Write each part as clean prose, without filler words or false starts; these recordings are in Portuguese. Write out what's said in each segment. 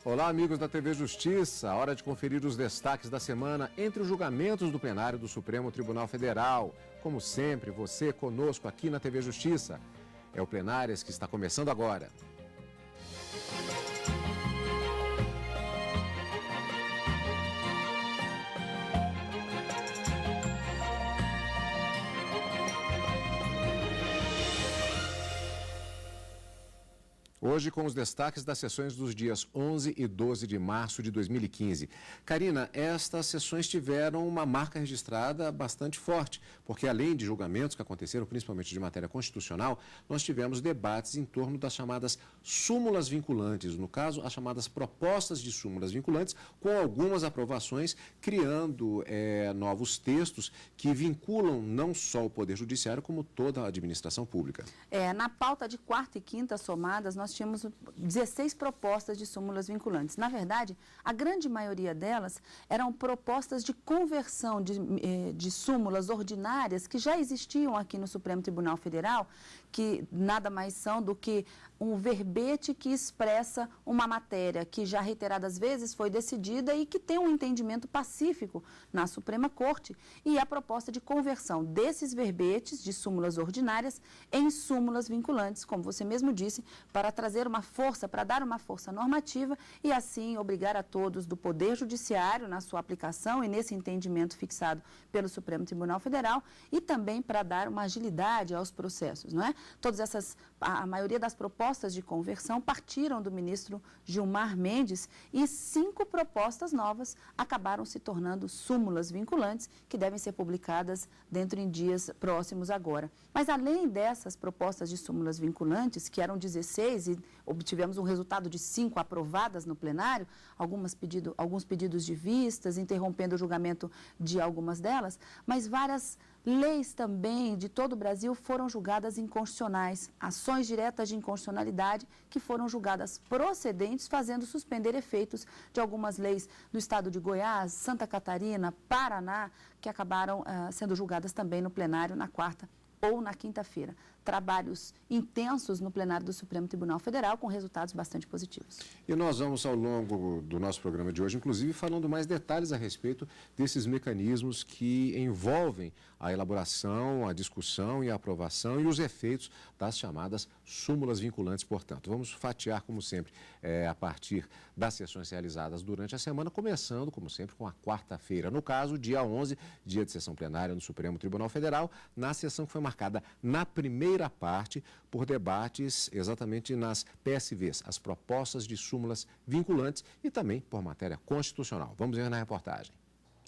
Olá, amigos da TV Justiça. Hora de conferir os destaques da semana entre os julgamentos do plenário do Supremo Tribunal Federal. Como sempre, você conosco aqui na TV Justiça. É o Plenárias que está começando agora. Hoje com os destaques das sessões dos dias 11 e 12 de março de 2015. Karina, estas sessões tiveram uma marca registrada bastante forte, porque além de julgamentos que aconteceram, principalmente de matéria constitucional, nós tivemos debates em torno das chamadas súmulas vinculantes, no caso, as chamadas propostas de súmulas vinculantes, com algumas aprovações, criando novos textos que vinculam não só o Poder Judiciário, como toda a administração pública. Na pauta de quarta e quinta somadas, nós tínhamos 16 propostas de súmulas vinculantes. Na verdade, a grande maioria delas eram propostas de conversão de súmulas ordinárias que já existiam aqui no Supremo Tribunal Federal, que nada mais são do que um verbete que expressa uma matéria que já reiteradas vezes foi decidida e que tem um entendimento pacífico na Suprema Corte, e a proposta de conversão desses verbetes de súmulas ordinárias em súmulas vinculantes, como você mesmo disse, para trazer uma força, para dar uma força normativa e assim obrigar a todos do Poder Judiciário na sua aplicação e nesse entendimento fixado pelo Supremo Tribunal Federal, e também para dar uma agilidade aos processos, não é? A maioria das propostas de conversão partiram do ministro Gilmar Mendes e 5 propostas novas acabaram se tornando súmulas vinculantes que devem ser publicadas dentro em dias próximos agora. Mas além dessas propostas de súmulas vinculantes, que eram 16 e obtivemos um resultado de 5 aprovadas no plenário, alguns pedidos de vistas, interrompendo o julgamento de algumas delas, mas várias leis também de todo o Brasil foram julgadas inconstitucionais, ações diretas de inconstitucionalidade que foram julgadas procedentes, fazendo suspender efeitos de algumas leis do estado de Goiás, Santa Catarina, Paraná, que acabaram sendo julgadas também no plenário na quarta ou na quinta-feira. Trabalhos intensos no plenário do Supremo Tribunal Federal, com resultados bastante positivos. E nós vamos, ao longo do nosso programa de hoje, inclusive, falando mais detalhes a respeito desses mecanismos que envolvem a elaboração, a discussão e a aprovação e os efeitos das chamadas súmulas vinculantes, portanto. Vamos fatiar, como sempre, a partir das sessões realizadas durante a semana, começando, como sempre, com a quarta-feira. No caso, dia 11, dia de sessão plenária no Supremo Tribunal Federal, na sessão que foi marcada na primeira parte por debates exatamente nas PSVs, as propostas de súmulas vinculantes, e também por matéria constitucional. Vamos ver na reportagem.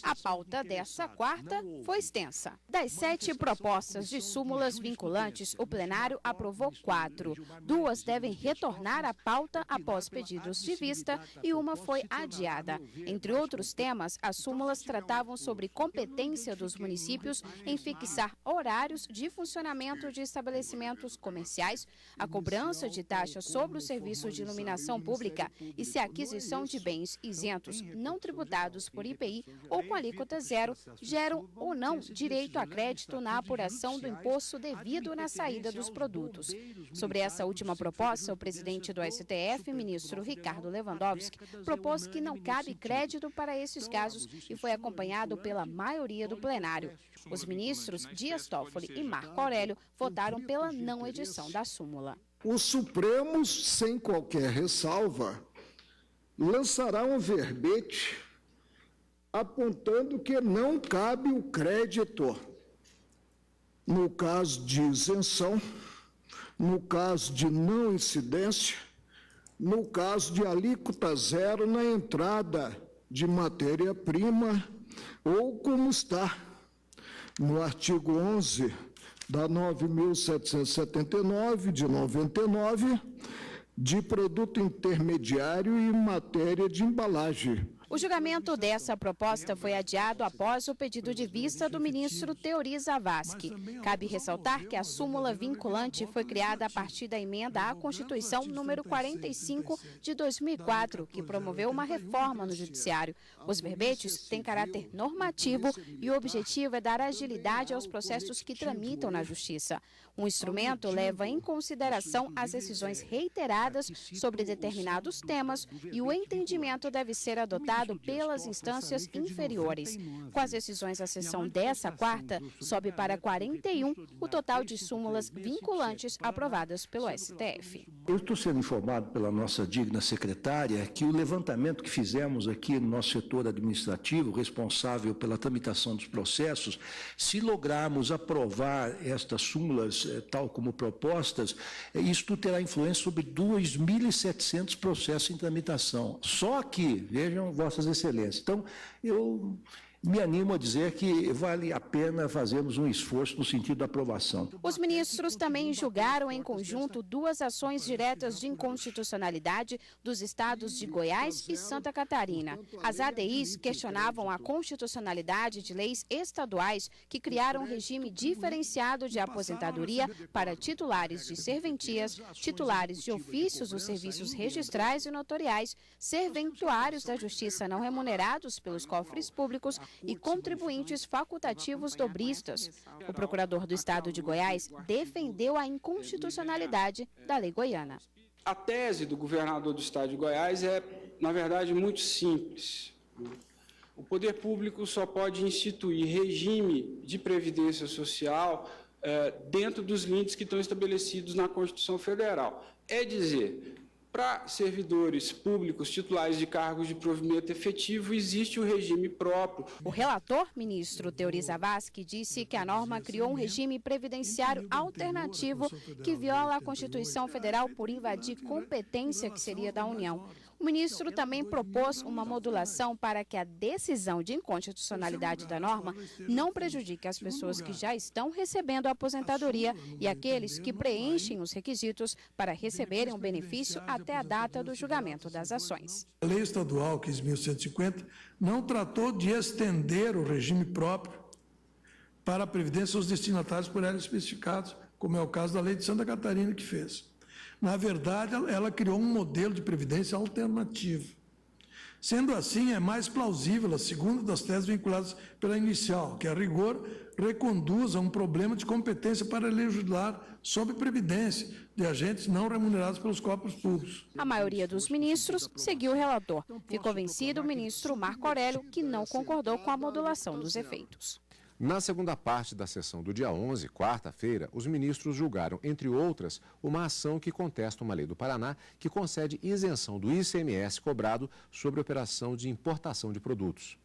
A pauta dessa quarta foi extensa. Das 7 propostas de súmulas vinculantes, o plenário aprovou 4. 2 devem retornar à pauta após pedidos de vista e uma foi adiada. Entre outros temas, as súmulas tratavam sobre competência dos municípios em fixar horários de funcionamento de estabelecimentos comerciais, a cobrança de taxas sobre os serviços de iluminação pública e se a aquisição de bens isentos não tributados por IPI ou com alíquota zero geram ou não direito a crédito na apuração do imposto devido na saída dos produtos. Sobre essa última proposta, o presidente do STF, ministro Ricardo Lewandowski, propôs que não cabe crédito para esses casos e foi acompanhado pela maioria do plenário. Os ministros Dias Toffoli e Marco Aurélio votaram pela não edição da súmula. O Supremo, sem qualquer ressalva, lançará um verbete apontando que não cabe o crédito no caso de isenção, no caso de não incidência, no caso de alíquota zero na entrada de matéria-prima, ou como está no artigo 11 da 9.779, de 99, de produto intermediário e matéria de embalagem. O julgamento dessa proposta foi adiado após o pedido de vista do ministro Teori Zavascki. Cabe ressaltar que a súmula vinculante foi criada a partir da emenda à Constituição número 45 de 2004, que promoveu uma reforma no Judiciário. Os verbetes têm caráter normativo e o objetivo é dar agilidade aos processos que tramitam na Justiça. Um instrumento leva em consideração as decisões reiteradas sobre determinados temas e o entendimento deve ser adotado pelas instâncias inferiores. Com as decisões da sessão dessa quarta, sobe para 41 o total de súmulas vinculantes aprovadas pelo STF. Eu estou sendo informado pela nossa digna secretária que o levantamento que fizemos aqui no nosso setor administrativo, responsável pela tramitação dos processos, se lograrmos aprovar estas súmulas tal como propostas, isto terá influência sobre 2.700 processos em tramitação. Só aqui, vejam vossas excelências. Então, eu me animo a dizer que vale a pena fazermos um esforço no sentido da aprovação. Os ministros também julgaram em conjunto 2 ações diretas de inconstitucionalidade dos estados de Goiás e Santa Catarina. As ADIs questionavam a constitucionalidade de leis estaduais que criaram um regime diferenciado de aposentadoria para titulares de serventias, titulares de ofícios dos serviços registrais e notoriais, serventuários da Justiça não remunerados pelos cofres públicos e contribuintes facultativos dobristas. O procurador do Estado de Goiás defendeu a inconstitucionalidade da lei goiana. A tese do governador do Estado de Goiás é, na verdade, muito simples. O poder público só pode instituir regime de previdência social dentro dos limites que estão estabelecidos na Constituição Federal. É dizer, para servidores públicos titulares de cargos de provimento efetivo, existe o regime próprio. O relator, ministro Teori Zavascki, disse que a norma criou um regime previdenciário alternativo que viola a Constituição Federal por invadir competência que seria da União. O ministro também propôs uma modulação para que a decisão de inconstitucionalidade da norma não prejudique as pessoas que já estão recebendo a aposentadoria e aqueles que preenchem os requisitos para receberem o benefício até a data do julgamento das ações. A Lei Estadual 15.150 não tratou de estender o regime próprio para a Previdência aos destinatários por ela especificados, como é o caso da Lei de Santa Catarina que fez. Na verdade, ela criou um modelo de previdência alternativo. Sendo assim, é mais plausível a segunda das teses vinculadas pela inicial, que, a rigor, reconduz a um problema de competência para legislar sobre previdência de agentes não remunerados pelos cofres públicos. A maioria dos ministros seguiu o relator. Ficou vencido o ministro Marco Aurélio, que não concordou com a modulação dos efeitos. Na segunda parte da sessão do dia 11, quarta-feira, os ministros julgaram, entre outras, uma ação que contesta uma lei do Paraná que concede isenção do ICMS cobrado sobre operação de importação de produtos.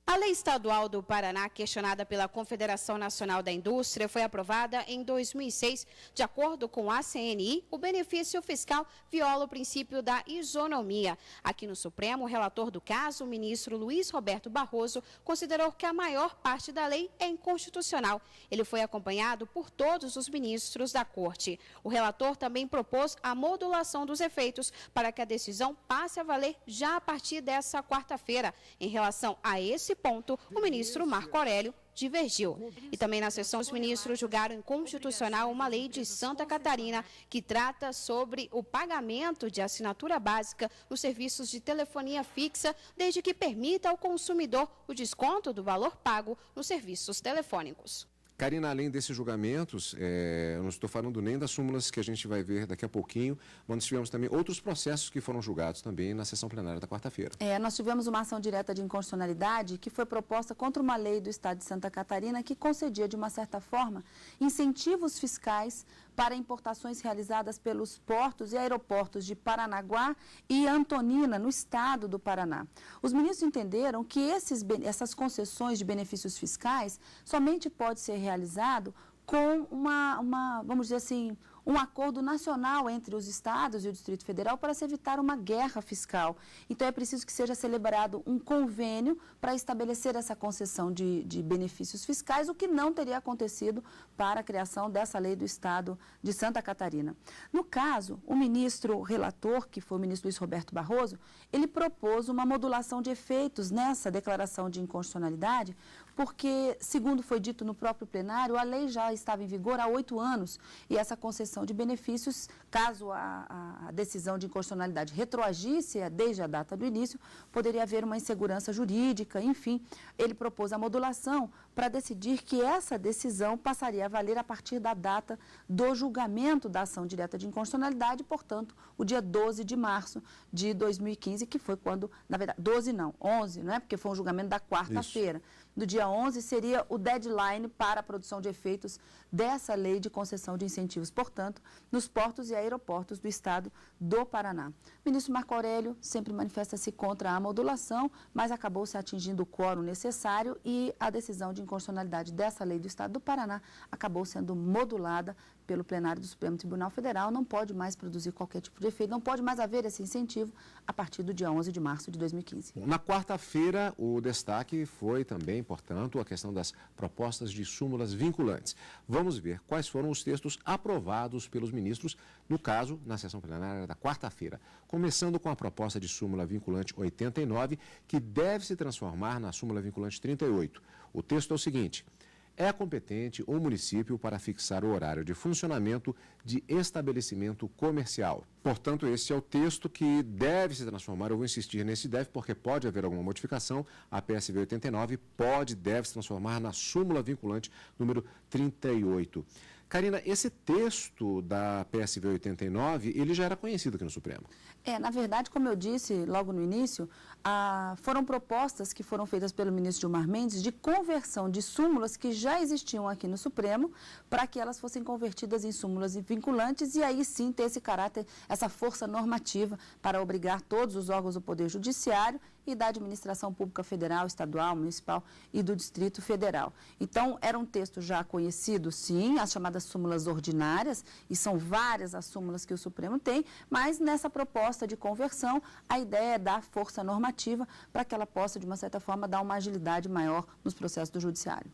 A lei estadual do Paraná, questionada pela Confederação Nacional da Indústria, foi aprovada em 2006. De acordo com a CNI, o benefício fiscal viola o princípio da isonomia. Aqui no Supremo, o relator do caso, o ministro Luiz Roberto Barroso, considerou que a maior parte da lei é inconstitucional. Ele foi acompanhado por todos os ministros da Corte. O relator também propôs a modulação dos efeitos para que a decisão passe a valer já a partir dessa quarta-feira. Em relação a esse ponto, o ministro Marco Aurélio divergiu. E também na sessão, os ministros julgaram inconstitucional uma lei de Santa Catarina que trata sobre o pagamento de assinatura básica nos serviços de telefonia fixa, desde que permita ao consumidor o desconto do valor pago nos serviços telefônicos. Karina, além desses julgamentos, eu não estou falando nem das súmulas que a gente vai ver daqui a pouquinho, mas nós tivemos também outros processos que foram julgados também na sessão plenária da quarta-feira. Nós tivemos uma ação direta de inconstitucionalidade que foi proposta contra uma lei do Estado de Santa Catarina que concedia, de uma certa forma, incentivos fiscais para importações realizadas pelos portos e aeroportos de Paranaguá e Antonina, no estado do Paraná. Os ministros entenderam que essas concessões de benefícios fiscais somente pode ser realizado com vamos dizer assim, um acordo nacional entre os estados e o Distrito Federal para se evitar uma guerra fiscal. Então, é preciso que seja celebrado um convênio para estabelecer essa concessão de benefícios fiscais, o que não teria acontecido para a criação dessa lei do Estado de Santa Catarina. No caso, o ministro relator, que foi o ministro Luiz Roberto Barroso, ele propôs uma modulação de efeitos nessa declaração de inconstitucionalidade, porque, segundo foi dito no próprio plenário, a lei já estava em vigor há 8 anos e essa concessão de benefícios, caso a decisão de inconstitucionalidade retroagisse desde a data do início, poderia haver uma insegurança jurídica, enfim. Ele propôs a modulação para decidir que essa decisão passaria a valer a partir da data do julgamento da ação direta de inconstitucionalidade, portanto, o dia 12 de março de 2015, que foi quando, na verdade, 12 não, 11, não é? Porque foi um julgamento da quarta-feira. Do dia 11 seria o deadline para a produção de efeitos dessa lei de concessão de incentivos, portanto, nos portos e aeroportos do Estado do Paraná. O ministro Marco Aurélio sempre manifesta-se contra a modulação, mas acabou se atingindo o quórum necessário e a decisão de inconstitucionalidade dessa lei do Estado do Paraná acabou sendo modulada pelo plenário do Supremo Tribunal Federal, não pode mais produzir qualquer tipo de efeito, não pode mais haver esse incentivo a partir do dia 11 de março de 2015. Na quarta-feira, o destaque foi também, portanto, a questão das propostas de súmulas vinculantes. Vamos ver quais foram os textos aprovados pelos ministros, no caso, na sessão plenária da quarta-feira. Começando com a proposta de súmula vinculante 89, que deve se transformar na súmula vinculante 38. O texto é o seguinte: é competente o município para fixar o horário de funcionamento de estabelecimento comercial. Portanto, esse é o texto que deve se transformar. Eu vou insistir nesse deve, porque pode haver alguma modificação. A PSV 89 deve se transformar na súmula vinculante número 38. Karina, esse texto da PSV 89, ele já era conhecido aqui no Supremo. Na verdade, como eu disse logo no início, foram propostas que foram feitas pelo ministro Gilmar Mendes de conversão de súmulas que já existiam aqui no Supremo para que elas fossem convertidas em súmulas vinculantes e aí sim ter esse caráter, essa força normativa para obrigar todos os órgãos do Poder Judiciário e da administração pública federal, estadual, municipal e do Distrito Federal. Então, era um texto já conhecido, sim, as chamadas súmulas ordinárias, e são várias as súmulas que o Supremo tem, mas nessa proposta de conversão, a ideia é dar força normativa para que ela possa, de uma certa forma, dar uma agilidade maior nos processos do Judiciário.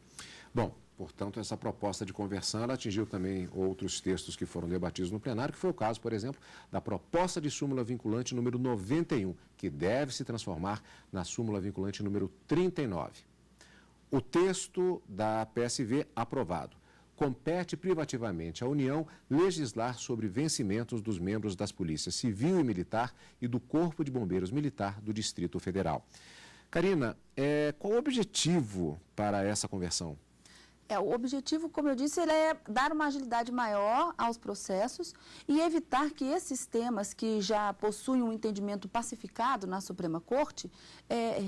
Bom, portanto, essa proposta de conversão ela atingiu também outros textos que foram debatidos no plenário, que foi o caso, por exemplo, da proposta de súmula vinculante número 91, que deve se transformar na súmula vinculante número 39. O texto da PSV aprovado. Compete privativamente à União legislar sobre vencimentos dos membros das polícias civil e militar e do Corpo de Bombeiros Militar do Distrito Federal. Karina, qual o objetivo para essa conversão? O objetivo, como eu disse, ele é dar uma agilidade maior aos processos e evitar que esses temas que já possuem um entendimento pacificado na Suprema Corte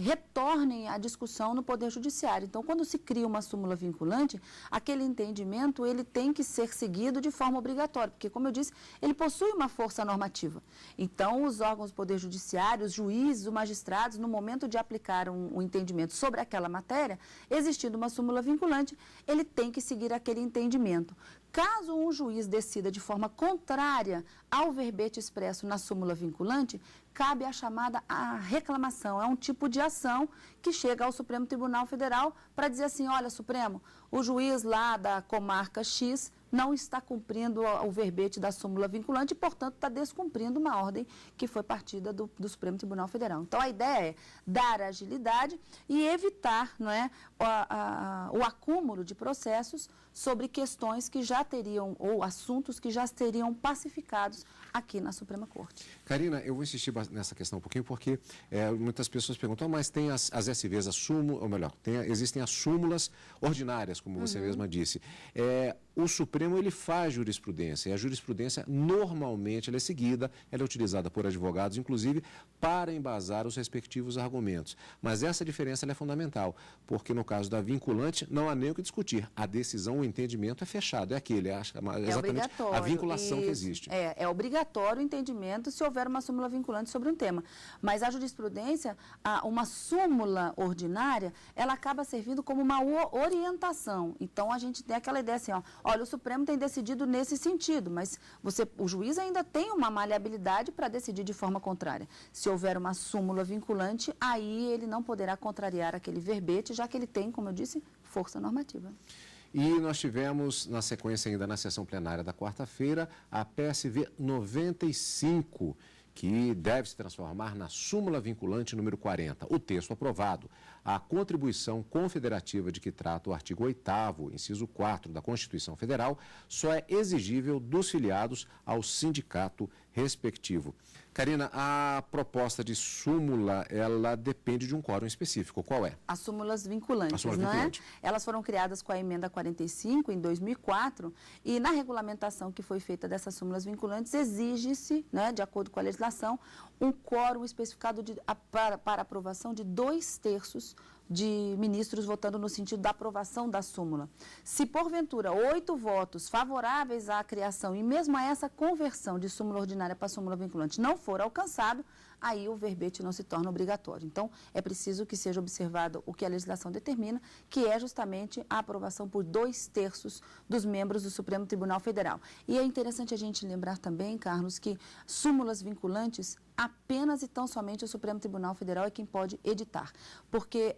retornem à discussão no Poder Judiciário. Então, quando se cria uma súmula vinculante, aquele entendimento ele tem que ser seguido de forma obrigatória, porque, como eu disse, ele possui uma força normativa. Então, os órgãos do Poder Judiciário, os juízes, os magistrados, no momento de aplicar um entendimento sobre aquela matéria, existindo uma súmula vinculante, ele tem que seguir aquele entendimento. Caso um juiz decida de forma contrária ao verbete expresso na súmula vinculante, cabe a chamada reclamação. É um tipo de ação que chega ao Supremo Tribunal Federal para dizer assim, olha, Supremo, o juiz lá da comarca X não está cumprindo o verbete da súmula vinculante e, portanto, está descumprindo uma ordem que foi partida do Supremo Tribunal Federal. Então, a ideia é dar agilidade e evitar, não é, o acúmulo de processos sobre questões que já teriam, ou assuntos que já teriam pacificados aqui na Suprema Corte. Karina, eu vou insistir nessa questão um pouquinho, porque muitas pessoas perguntam, mas tem as SVs, ou melhor, existem as súmulas ordinárias, como você mesma disse. O Supremo, ele faz jurisprudência, e a jurisprudência, normalmente, ela é seguida, ela é utilizada por advogados, inclusive, para embasar os respectivos argumentos. Mas essa diferença ela é fundamental, porque no caso da vinculante, não há nem o que discutir. A decisão, o entendimento é fechado, é aquele, exatamente a vinculação que existe. É obrigatório o entendimento se houver uma súmula vinculante sobre um tema. Mas a jurisprudência, uma súmula ordinária, ela acaba servindo como uma orientação. Então, a gente tem aquela ideia assim, olha, o Supremo tem decidido nesse sentido, mas o juiz ainda tem uma maleabilidade para decidir de forma contrária. Se houver uma súmula vinculante, aí ele não poderá contrariar aquele verbete, já que ele tem, como eu disse, força normativa. E nós tivemos, na sequência ainda na sessão plenária da quarta-feira, a PSV 95, que deve se transformar na súmula vinculante número 40. O texto aprovado, a contribuição confederativa de que trata o artigo 8º, inciso 4 da Constituição Federal, só é exigível dos filiados ao sindicato respectivo. Karina, a proposta de súmula, ela depende de um quórum específico. Qual é? As súmulas vinculantes, A súmula não vinculante. é? Elas foram criadas com a emenda 45, em 2004, e na regulamentação que foi feita dessas súmulas vinculantes, exige-se, né, de acordo com a legislação, um quórum especificado para aprovação de 2/3 de ministros votando no sentido da aprovação da súmula. Se, porventura, 8 votos favoráveis à criação e mesmo a essa conversão de súmula ordinária para súmula vinculante não for alcançado, aí o verbete não se torna obrigatório. Então, é preciso que seja observado o que a legislação determina, que é justamente a aprovação por 2/3 dos membros do Supremo Tribunal Federal. E é interessante a gente lembrar também, Carlos, que súmulas vinculantes, apenas e tão somente o Supremo Tribunal Federal é quem pode editar. Porque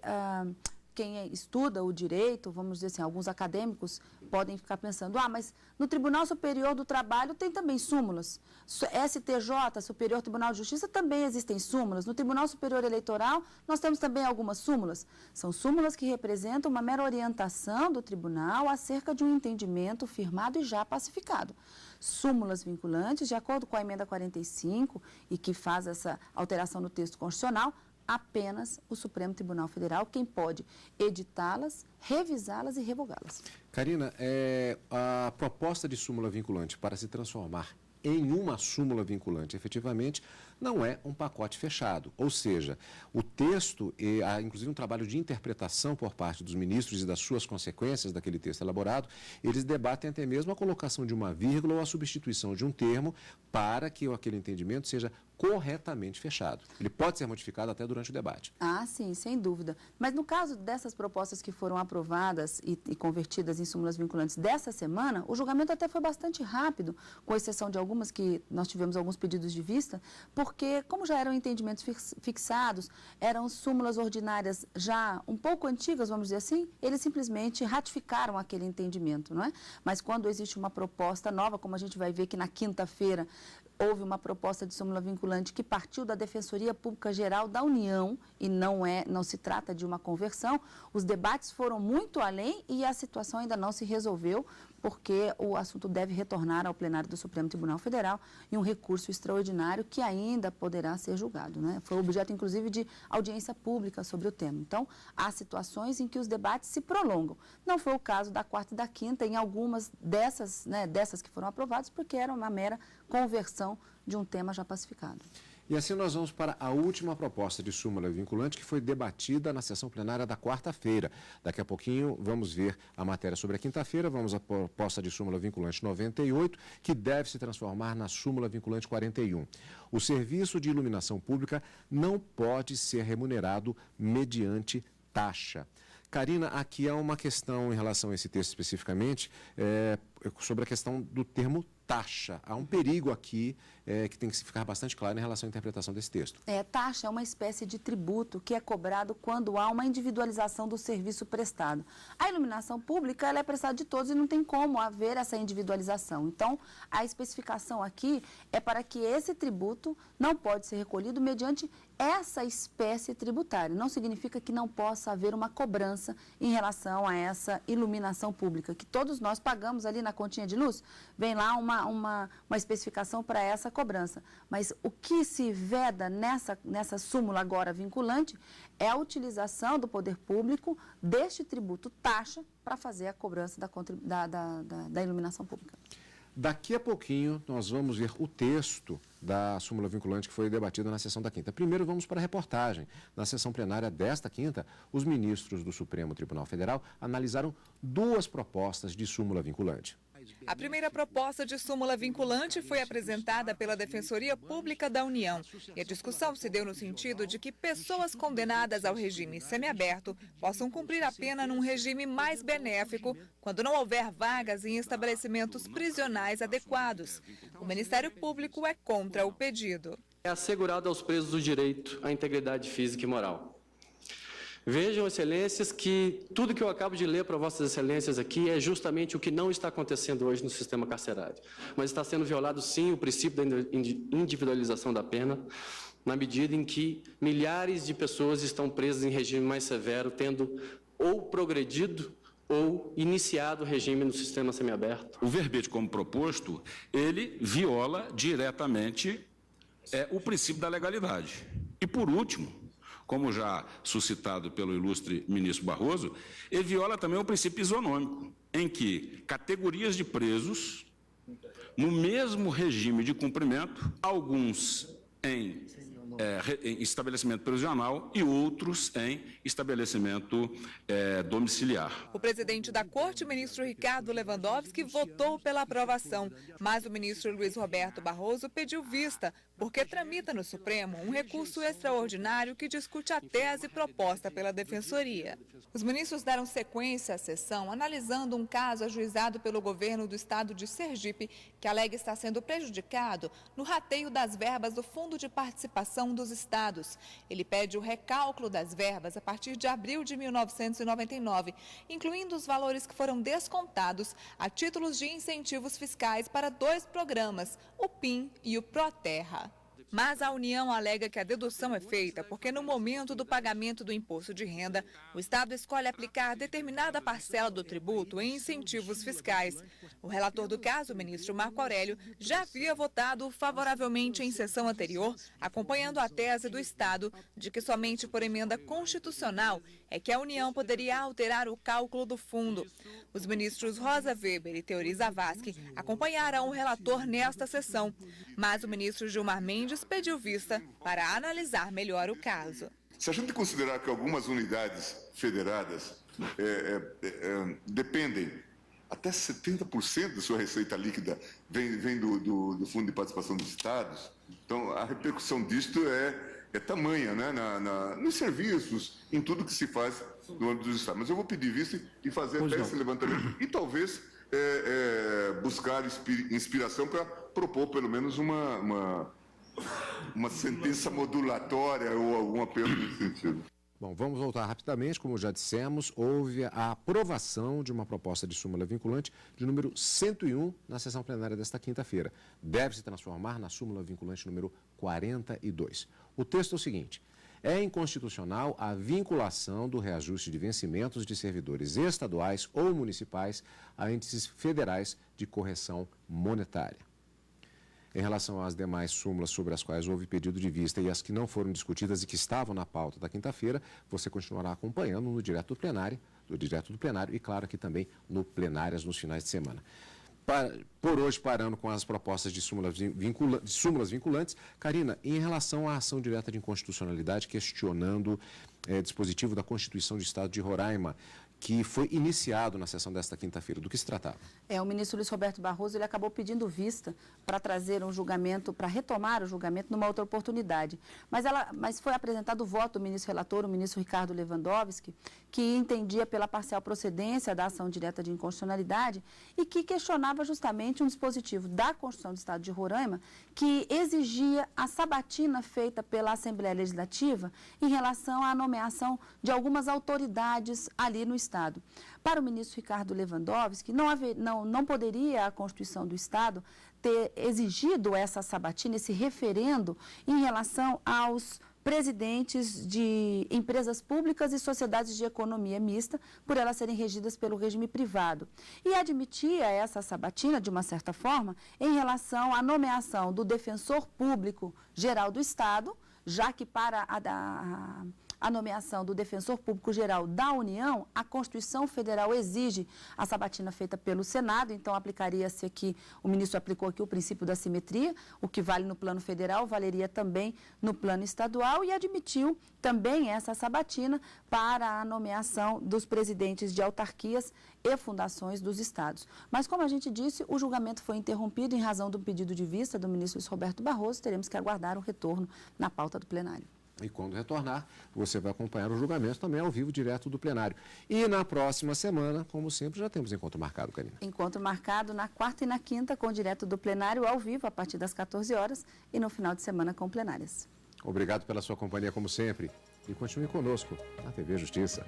quem estuda o direito, vamos dizer assim, alguns acadêmicos podem ficar pensando, mas no Tribunal Superior do Trabalho tem também súmulas. STJ, Superior Tribunal de Justiça, também existem súmulas. No Tribunal Superior Eleitoral, nós temos também algumas súmulas. São súmulas que representam uma mera orientação do tribunal acerca de um entendimento firmado e já pacificado. Súmulas vinculantes, de acordo com a emenda 45, e que faz essa alteração no texto constitucional, apenas o Supremo Tribunal Federal quem pode editá-las, revisá-las e revogá-las. Karina, a proposta de súmula vinculante para se transformar em uma súmula vinculante, efetivamente, não é um pacote fechado. Ou seja, o texto, e há inclusive um trabalho de interpretação por parte dos ministros e das suas consequências daquele texto elaborado, eles debatem até mesmo a colocação de uma vírgula ou a substituição de um termo para que aquele entendimento seja corretamente fechado. Ele pode ser modificado até durante o debate. Sim, sem dúvida. Mas no caso dessas propostas que foram aprovadas e convertidas em súmulas vinculantes dessa semana, o julgamento até foi bastante rápido, com exceção de algumas que nós tivemos alguns pedidos de vista, porque como já eram entendimentos fixados, eram súmulas ordinárias já um pouco antigas, vamos dizer assim, eles simplesmente ratificaram aquele entendimento, não é? Mas quando existe uma proposta nova, como a gente vai ver que na quinta-feira houve uma proposta de súmula vinculante que partiu da Defensoria Pública Geral da União e não se trata de uma conversão, os debates foram muito além e a situação ainda não se resolveu, porque o assunto deve retornar ao plenário do Supremo Tribunal Federal em um recurso extraordinário que ainda poderá ser julgado, né? Foi objeto, inclusive, de audiência pública sobre o tema. Então, há situações em que os debates se prolongam. Não foi o caso da quarta e da quinta, em algumas dessas que foram aprovadas, porque era uma mera conversão de um tema já pacificado. E assim nós vamos para a última proposta de súmula vinculante que foi debatida na sessão plenária da quarta-feira. Daqui a pouquinho vamos ver a matéria sobre a quinta-feira, vamos à proposta de súmula vinculante 98, que deve se transformar na súmula vinculante 41. O serviço de iluminação pública não pode ser remunerado mediante taxa. Karina, aqui há uma questão em relação a esse texto especificamente, sobre a questão do termo taxa. Há um perigo aqui que tem que ficar bastante claro em relação à interpretação desse texto. Taxa é uma espécie de tributo que é cobrado quando há uma individualização do serviço prestado. A iluminação pública ela é prestada de todos e não tem como haver essa individualização. Então, a especificação aqui é para que esse tributo não pode ser recolhido mediante essa espécie tributária. Não significa que não possa haver uma cobrança em relação a essa iluminação pública, que todos nós pagamos ali na continha de luz, vem lá uma especificação para essa cobrança. Mas o que se veda nessa súmula agora vinculante é a utilização do poder público deste tributo taxa para fazer a cobrança da iluminação pública. Daqui a pouquinho nós vamos ver o texto da súmula vinculante que foi debatida na sessão da quinta. Primeiro vamos para a reportagem. Na sessão plenária desta quinta, os ministros do Supremo Tribunal Federal analisaram 2 propostas de súmula vinculante. A primeira proposta de súmula vinculante foi apresentada pela Defensoria Pública da União e a discussão se deu no sentido de que pessoas condenadas ao regime semiaberto possam cumprir a pena num regime mais benéfico quando não houver vagas em estabelecimentos prisionais adequados. O Ministério Público é contra o pedido. É assegurado aos presos o direito à integridade física e moral. Vejam, excelências, que tudo que eu acabo de ler para vossas excelências aqui é justamente o que não está acontecendo hoje no sistema carcerário. Mas está sendo violado, sim, o princípio da individualização da pena, na medida em que milhares de pessoas estão presas em regime mais severo, tendo ou progredido ou iniciado o regime no sistema semiaberto. O verbete, como proposto, ele viola diretamente o princípio da legalidade. E, por último, como já suscitado pelo ilustre ministro Barroso, ele viola também o princípio isonômico, em que categorias de presos, no mesmo regime de cumprimento, alguns em estabelecimento prisional e outros em estabelecimento domiciliar. O presidente da Corte, ministro Ricardo Lewandowski, votou pela aprovação, mas o ministro Luiz Roberto Barroso pediu vista, porque tramita no Supremo um recurso extraordinário que discute a tese proposta pela Defensoria. Os ministros deram sequência à sessão analisando um caso ajuizado pelo governo do estado de Sergipe, que alega estar sendo prejudicado no rateio das verbas do Fundo de Participação dos Estados. Ele pede o recálculo das verbas a partir de abril de 1999, incluindo os valores que foram descontados a títulos de incentivos fiscais para 2 programas, o PIM e o ProTerra. Mas a União alega que a dedução é feita porque, no momento do pagamento do imposto de renda, o Estado escolhe aplicar determinada parcela do tributo em incentivos fiscais. O relator do caso, o ministro Marco Aurélio, já havia votado favoravelmente em sessão anterior, acompanhando a tese do Estado de que somente por emenda constitucional é que a União poderia alterar o cálculo do fundo. Os ministros Rosa Weber e Teori Zavascki acompanharam o relator nesta sessão, mas o ministro Gilmar Mendes pediu vista para analisar melhor o caso. Se a gente considerar que algumas unidades federadas dependem, até 70% da sua receita líquida vem do Fundo de Participação dos Estados, então a repercussão disto é tamanha, né, nos serviços, em tudo que se faz no âmbito dos Estados. Mas eu vou pedir vista e fazer até esse levantamento e talvez buscar inspiração para propor pelo menos uma sentença modulatória ou algum apelo nesse sentido. Bom, vamos voltar rapidamente. Como já dissemos, houve a aprovação de uma proposta de súmula vinculante de número 101 na sessão plenária desta quinta-feira. Deve se transformar na súmula vinculante número 42. O texto é o seguinte: é inconstitucional a vinculação do reajuste de vencimentos de servidores estaduais ou municipais a índices federais de correção monetária. Em relação às demais súmulas sobre as quais houve pedido de vista e as que não foram discutidas e que estavam na pauta da quinta-feira, você continuará acompanhando no Direto do Plenário e, claro, aqui também no Plenárias nos finais de semana. Por hoje, parando com as propostas de súmulas vinculantes, Karina, em relação à ação direta de inconstitucionalidade questionando dispositivo da Constituição do Estado de Roraima, que foi iniciado na sessão desta quinta-feira, do que se tratava? O ministro Luiz Roberto Barroso ele acabou pedindo vista para trazer um julgamento, para retomar o julgamento numa outra oportunidade. Mas foi apresentado o voto do ministro relator, o ministro Ricardo Lewandowski, que entendia pela parcial procedência da ação direta de inconstitucionalidade e que questionava justamente um dispositivo da Constituição do Estado de Roraima que exigia a sabatina feita pela Assembleia Legislativa em relação à nomeação de algumas autoridades ali no Estado. Para o ministro Ricardo Lewandowski, não poderia a Constituição do Estado ter exigido essa sabatina, esse referendo em relação aos presidentes de empresas públicas e sociedades de economia mista, por elas serem regidas pelo regime privado. E admitia essa sabatina, de uma certa forma, em relação à nomeação do defensor público geral do Estado, já que para a a nomeação do Defensor Público-Geral da União, a Constituição Federal exige a sabatina feita pelo Senado, então aplicaria-se aqui, o ministro aplicou aqui o princípio da simetria, o que vale no plano federal valeria também no plano estadual, e admitiu também essa sabatina para a nomeação dos presidentes de autarquias e fundações dos estados. Mas, como a gente disse, o julgamento foi interrompido em razão do pedido de vista do ministro Luiz Roberto Barroso. Teremos que aguardar o retorno na pauta do plenário. E quando retornar, você vai acompanhar o julgamento também ao vivo, direto do plenário. E na próxima semana, como sempre, já temos encontro marcado, Karina. Encontro marcado na quarta e na quinta, com direto do plenário ao vivo, a partir das 14 horas, e no final de semana com plenárias. Obrigado pela sua companhia, como sempre. E continue conosco na TV Justiça.